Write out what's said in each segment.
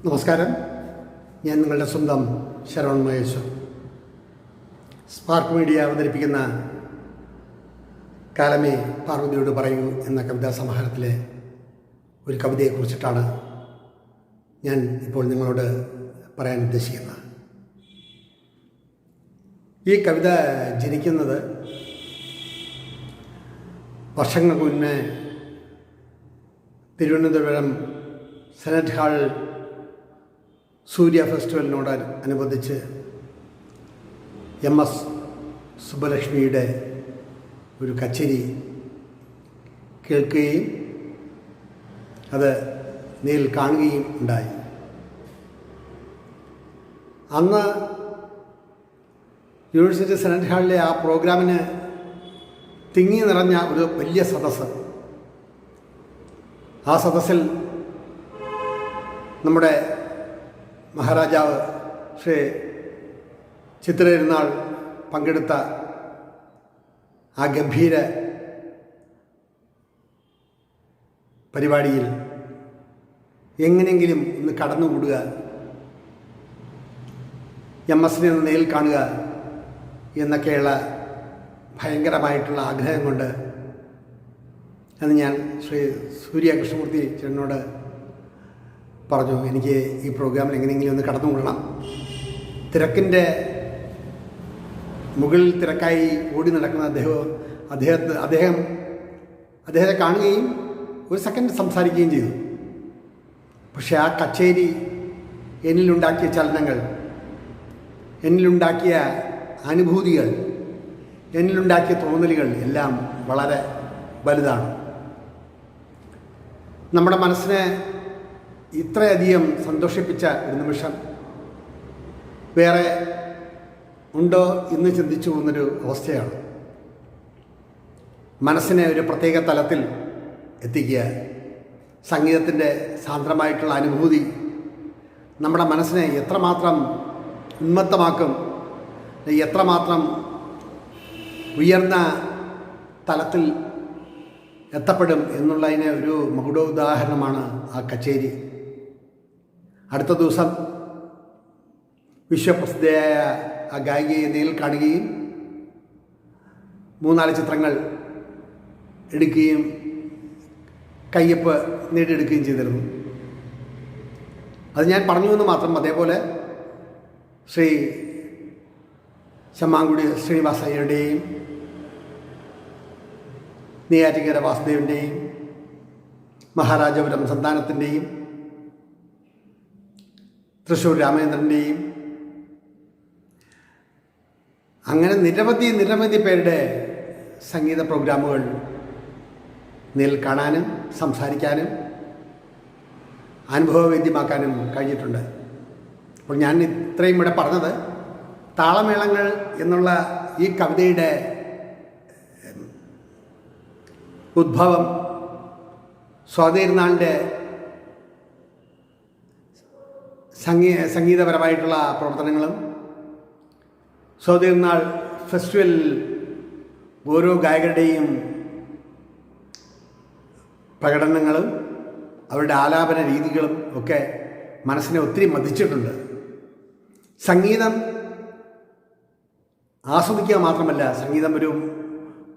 നമസ്കാരം, ഞാൻ നിങ്ങളുടെ സ്വന്തം ശരവൺ മഹേശ്വർ. സ്പാർക്ക് മീഡിയ അവതരിപ്പിക്കുന്ന കാലമേ പാർവതിയോട് പറയൂ എന്ന കവിതാ സമാഹാരത്തിലെ ഒരു കവിതയെക്കുറിച്ചിട്ടാണ് ഞാൻ ഇപ്പോൾ നിങ്ങളോട് പറയാൻ ഉദ്ദേശിക്കുന്നത്. ഈ കവിത ജനിക്കുന്നത് വർഷങ്ങൾക്ക് മുന്നേ തിരുവനന്തപുരം സെനറ്റ് ഹാൾ സൂര്യ ഫെസ്റ്റിവലിനോട് അനുബന്ധിച്ച് MS സുബ്ബലക്ഷ്മിയുടെ ഒരു കച്ചേരി കേൾക്കുകയും അത് നേരിൽ കാണുകയും ഉണ്ടായി. അന്ന് യൂണിവേഴ്സിറ്റി സെനറ്റ് ഹാളിലെ ആ പ്രോഗ്രാമിന് തിങ്ങി നിറഞ്ഞ ഒരു വലിയ സദസ്സ്. ആ സദസ്സിൽ നമ്മുടെ മഹാരാജാവ് ശ്രീ ചിത്തിരതിരുനാൾ പങ്കെടുത്ത ആ ഗംഭീര പരിപാടിയിൽ എങ്ങനെയെങ്കിലും ഒന്ന് കടന്നുകൂടുക, MS-നെ ഒന്ന് നേരിൽ കാണുക എന്നൊക്കെയുള്ള ഭയങ്കരമായിട്ടുള്ള ആഗ്രഹം കൊണ്ട് അന്ന് ഞാൻ ശ്രീ സൂര്യ കൃഷ്ണമൂർത്തി ചേട്ടനോട് പറഞ്ഞു, എനിക്ക് ഈ പ്രോഗ്രാമിൽ എങ്ങനെയെങ്കിലും ഒന്ന് കടന്നുകൂടണം. തിരക്കിൻ്റെ മുകളിൽ തിരക്കായി ഓടി നടക്കുന്ന അദ്ദേഹത്തെ കാണുകയും ഒരു സെക്കൻഡ് സംസാരിക്കുകയും ചെയ്തു. പക്ഷേ ആ കച്ചേരി എന്നിലുണ്ടാക്കിയ ചലനങ്ങൾ, എന്നിലുണ്ടാക്കിയ അനുഭൂതികൾ, എന്നിലുണ്ടാക്കിയ തോന്നലുകൾ എല്ലാം വളരെ വലുതാണ്. നമ്മുടെ മനസ്സിനെ ഇത്രയധികം സന്തോഷിപ്പിച്ച ഒരു നിമിഷം വേറെ ഉണ്ടോ എന്ന് ചിന്തിച്ചു പോകുന്നൊരു അവസ്ഥയാണ്. മനസ്സിനെ ഒരു പ്രത്യേക തലത്തിൽ എത്തിക്കുക, സംഗീതത്തിൻ്റെ സാന്ദ്രമായിട്ടുള്ള അനുഭൂതി നമ്മുടെ മനസ്സിനെ എത്രമാത്രം ഉന്മത്തമാക്കും, എത്രമാത്രം ഉയർന്ന തലത്തിൽ എത്തപ്പെടും എന്നുള്ളതിന് ഒരു മകുടോദാഹരണമാണ് ആ കച്ചേരി. അടുത്ത ദിവസം വിശ്വപ്രസിദ്ധയായ ആ ഗായികയെ നേരിൽ കാണുകയും 3-4 ചിത്രങ്ങൾ എടുക്കുകയും കയ്യൊപ്പ് നേടിയെടുക്കുകയും ചെയ്തിരുന്നു. അത് ഞാൻ പറഞ്ഞു എന്ന് മാത്രം. അതേപോലെ ശ്രീ ചമ്മാങ്കുടി ശ്രീനിവാസയ്യരുടെയും നെയ്യാറ്റിൻകര വാസുദേവൻ്റെയും മഹാരാജപുരം സന്താനത്തിൻ്റെയും തൃശ്ശൂർ രാമചന്ദ്രൻ്റെയും അങ്ങനെ നിരവധി പേരുടെ സംഗീത പ്രോഗ്രാമുകൾ നേരിൽ കാണാനും സംസാരിക്കാനും അനുഭവവേദ്യമാക്കാനും കഴിഞ്ഞിട്ടുണ്ട്. അപ്പോൾ ഞാൻ ഇത്രയും ഇവിടെ പറഞ്ഞത് താളമേളങ്ങൾ എന്നുള്ള ഈ കവിതയുടെ ഉദ്ഭവം സ്വാതിരുനാളിൻ്റെ സംഗീതപരമായിട്ടുള്ള പ്രവർത്തനങ്ങളും സ്വാതിരുനാൾ ഫെസ്റ്റിവലിൽ ഓരോ ഗായകരുടെയും പ്രകടനങ്ങളും അവരുടെ ആലാപന രീതികളും ഒക്കെ മനസ്സിനെ ഒത്തിരി മതിച്ചിട്ടുണ്ട്. സംഗീതം ആസ്വദിക്കുക മാത്രമല്ല, സംഗീതം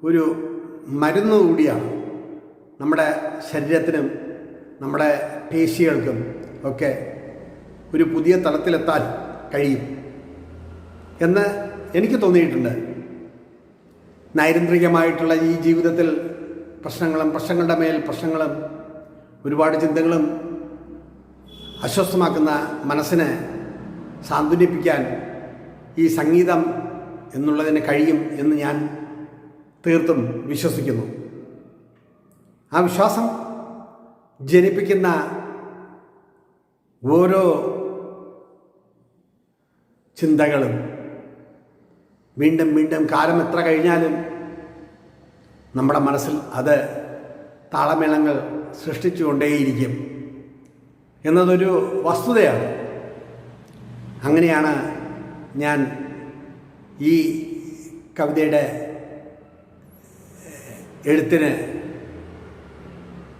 ഒരു മരുന്ന് കൂടിയാണ്. നമ്മുടെ ശരീരത്തിനും നമ്മുടെ പേശികൾക്കും ഒക്കെ ഒരു പുതിയ തലത്തിലെത്താൻ കഴിയും എന്ന് എനിക്ക് തോന്നിയിട്ടുണ്ട്. നൈരന്ത്രികമായിട്ടുള്ള ഈ ജീവിതത്തിൽ പ്രശ്നങ്ങളുടെ മേൽ പ്രശ്നങ്ങളും ഒരുപാട് ചിന്തകളും അസ്വസ്ഥമാക്കുന്ന മനസ്സിനെ സാന്ത്വനിപ്പിക്കാൻ ഈ സംഗീതം എന്നുള്ളതിന് കഴിയും എന്ന് ഞാൻ തീർത്തും വിശ്വസിക്കുന്നു. ആ വിശ്വാസം ജനിപ്പിക്കുന്ന ഓരോ ചിന്തകളും വീണ്ടും കാലം എത്ര കഴിഞ്ഞാലും നമ്മുടെ മനസ്സിൽ അത് താളമേളങ്ങൾ സൃഷ്ടിച്ചുകൊണ്ടേയിരിക്കും എന്നതൊരു വസ്തുതയാണ്. അങ്ങനെയാണ് ഞാൻ ഈ കവിതയുടെ എഴുത്തിന്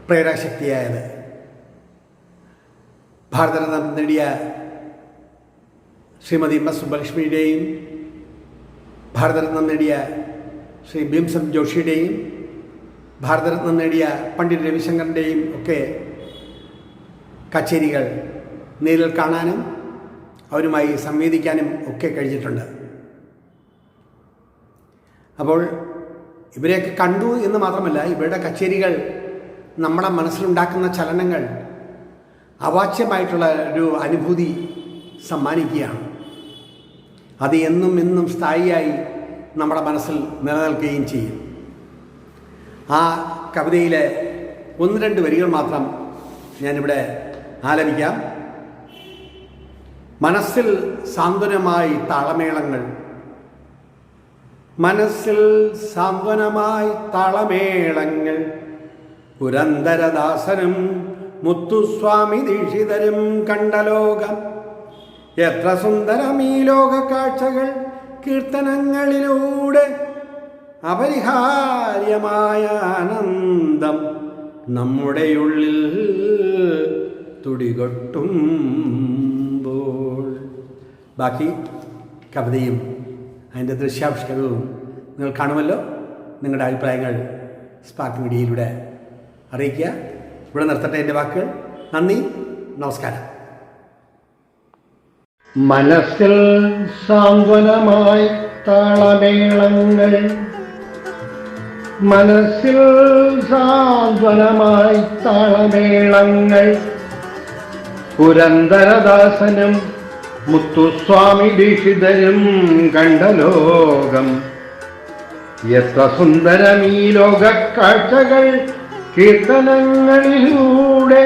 പ്രേരകശക്തിയായത്. ഭാരതരത്ന നേടിയ ശ്രീമതി എം എസ് സുബ്ബലക്ഷ്മിയുടെയും ഭാരതരത്നം നേടിയ ശ്രീ ഭീംസൻ ജോഷിയുടെയും ഭാരതരത്നം നേടിയ പണ്ഡിറ്റ് രവിശങ്കറിൻ്റെയും ഒക്കെ കച്ചേരികൾ നേരിൽ കാണാനും അവരുമായി സംവേദിക്കാനും ഒക്കെ കഴിഞ്ഞിട്ടുണ്ട്. അപ്പോൾ ഇവരെയൊക്കെ കണ്ടു എന്ന് മാത്രമല്ല, ഇവരുടെ കച്ചേരികൾ നമ്മുടെ മനസ്സിലുണ്ടാക്കുന്ന ചലനങ്ങൾ അവാച്യമായിട്ടുള്ള ഒരു അനുഭൂതി സമ്മാനിക്കുകയാണ്. അത് എന്നും സ്ഥായിയായി നമ്മുടെ മനസ്സിൽ നിലനിൽക്കുകയും ചെയ്യും. ആ കവിതയിലെ 1-2 വരികൾ മാത്രം ഞാനിവിടെ ആലപിക്കാം. മനസ്സിൽ സാന്ത്വനമായി താളമേളങ്ങൾ, മനസ്സിൽ സാന്ത്വനമായി താളമേളങ്ങൾ, പുരന്ദരദാസനും മുത്തുസ്വാമി ദീക്ഷിതരും കണ്ടലോകം, എത്ര സുന്ദരമീ ലോക കാഴ്ചകൾ, കീർത്തനങ്ങളിലൂടെ അപരിഹാര്യമായ ആനന്ദം നമ്മുടെ ഉള്ളിൽ തുടികൊട്ടുമ്പോൾ. ബാക്കി കവിതയും അതിൻ്റെ ദൃശ്യാവിഷ്കാരവും നിങ്ങൾ കാണുമല്ലോ. നിങ്ങളുടെ അഭിപ്രായങ്ങൾ സ്പാർക്ക് മീഡിയയിലൂടെ അറിയിക്കുക. ഇവിടെ നിർത്തട്ടെ എൻ്റെ വാക്കുകൾ. നന്ദി, നമസ്കാരം. മനസ്സിൽ സാന്ത്വനമായി താളമേളങ്ങൾ, മനസ്സിൽ സാന്ത്വനമായി താളമേളങ്ങൾ, പുരന്ദരദാസനും മുത്തുസ്വാമി ദീക്ഷിതരും കണ്ടലോകം, എത്ര സുന്ദരമീ ലോക കാഴ്ചകൾ, കീർത്തനങ്ങളിലൂടെ,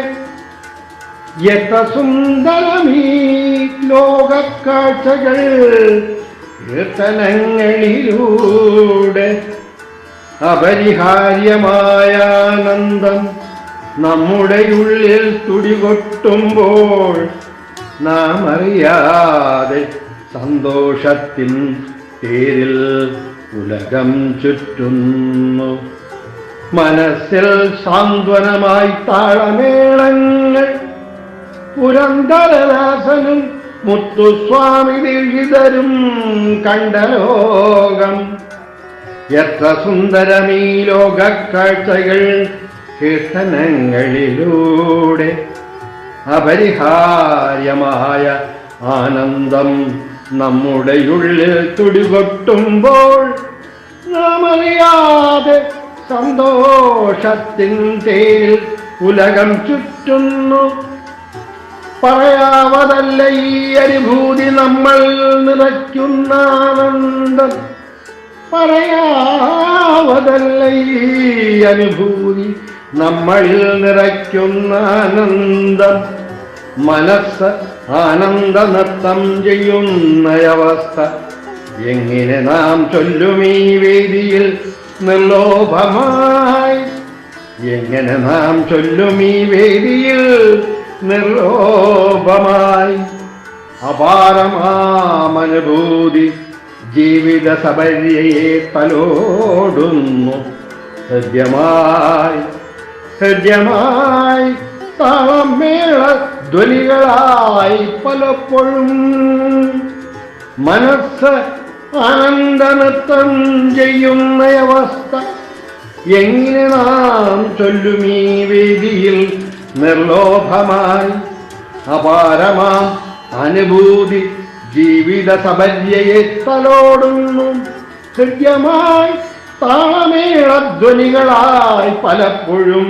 എത്ര സുന്ദരമീ ലോക കാഴ്ചകൾ, കീർത്തനങ്ങളിലൂടെ അപരിഹാര്യമായ ആനന്ദം നമ്മുടെ ഉള്ളിൽ തുടികൊട്ടുമ്പോൾ നാം അറിയാതെ സന്തോഷത്തിൻ തേരിൽ ഉലകം ചുറ്റുന്നു. മനസ്സിൽ സാന്ത്വനമായി താളമേളങ്ങൾ, പുരന്ദരദാസനും മുത്തുസ്വാമി ദീക്ഷിതരും കണ്ടലോകം, എത്ര സുന്ദരമീ ലോക കാഴ്ചകൾ, കീർത്തനങ്ങളിലൂടെ അപരിഹാര്യമായ ആനന്ദം നമ്മുടെ ഉള്ളിൽ തുടികൊട്ടുമ്പോൾ നാം അറിയാതെ സന്തോഷത്തിൻ തേരിൽ ഉലകം ചുറ്റുന്നു. പറയാവതല്ല ഈ അനുഭൂതി നമ്മൾ നിറയ്ക്കുന്ന ആനന്ദം, പറയാവതല്ല ഈ അനുഭൂതി നമ്മളിൽ നിറയ്ക്കുന്ന ആനന്ദം. മനസ്സ് ആനന്ദ നൃത്തം ചെയ്യുന്നയവസ്ഥ എങ്ങനെ നാം ചൊല്ലുമീ വേദിയിൽ നിർലോഭമായി, എങ്ങനെ നാം ചൊല്ലുമീ വേദിയിൽ നിർലോഭമായി. അപാരമാമനുഭൂതി ജീവിത സബര്യയെ തലോടുന്നു. ഹൃദ്യമായി ഹൃദ്യമായി താളമേള ധ്വനികളായി പലപ്പോഴും മനസ്സ് ആനന്ദനൃത്തം ചെയ്യുന്നയവസ്ഥ എങ്ങനെ നാം ചൊല്ലുമീ വേദിയിൽ നിർലോഭമായി. അപാരമാം അനുഭൂതി ജീവിത സബര്യയെ തലോടുന്നു. ഹൃദ്യമായി താളമേളധ്വനികളായി പലപ്പോഴും,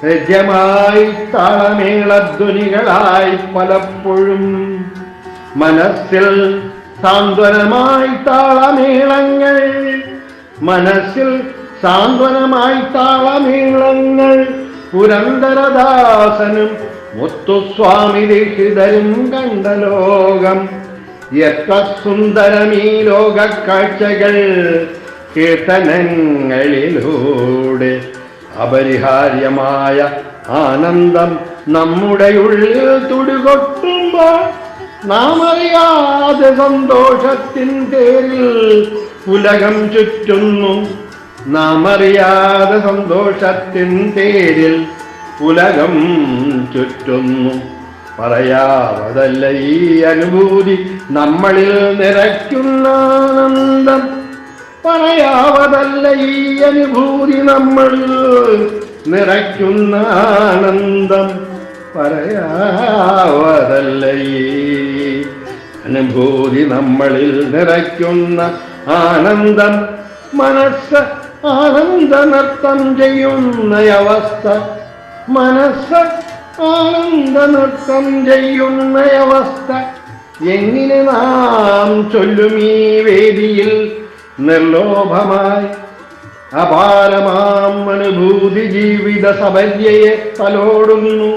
ഹൃദ്യമായി താളമേളധ്വനികളായി പലപ്പോഴും. മനസ്സിൽ സാന്ത്വനമായി താളമേളങ്ങൾ, മനസ്സിൽ സാന്ത്വനമായി താളമേളങ്ങൾ, പുരന്ദരദാസനും മുത്തുസ്വാമി ദീക്ഷിതരും കണ്ടലോകം, എത്ര സുന്ദരമീ ലോക കാഴ്ചകൾ, കീർത്തനങ്ങളിലൂടെ അപരിഹാര്യമായ ആനന്ദം നമ്മുടെ ഉള്ളിൽ തുടികൊട്ടുമ്പോൾ നാം അറിയാതെ സന്തോഷത്തിൻ തേരിൽ ഉലകം ചുറ്റുന്നു. നാം അറിയാതെ സന്തോഷത്തിൻ തേരിൽ ഉലകം ചുറ്റുന്നു. പറയാവതല്ല ഈ അനുഭൂതി നമ്മളിൽ നിറയ്ക്കുന്ന ആനന്ദം. പറയാവതല്ല ഈ അനുഭൂതി നമ്മളിൽ നിറയ്ക്കുന്ന ആനന്ദം. പറയാവതല്ല ഈ അനുഭൂതി നമ്മളിൽ നിറയ്ക്കുന്ന ആനന്ദം. മനസ്സ് ആനന്ദ നൃത്തം ചെയ്യുന്ന അവസ്ഥ, മനസ്സ് ആനന്ദ നൃത്തം ചെയ്യുന്ന അവസ്ഥ എങ്ങനെ നാം ചൊല്ലും ഈ വേദിയിൽ നിർലോഭമായി. അപാരമാം അനുഭൂതി ജീവിത സബര്യയെ തലോടുന്നു.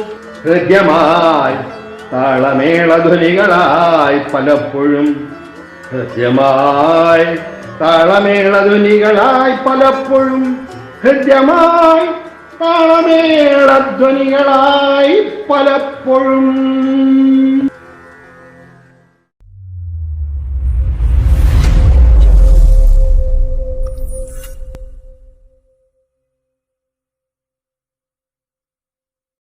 ഹൃദ്യമായി താളമേളധ്വനികളായി പലപ്പോഴും, ഹൃദ്യമായി താളമേളധ്വനികളായി പലപ്പോഴും, ഹൃദ്യമായി താളമേളധ്വനികളായി പലപ്പോഴും.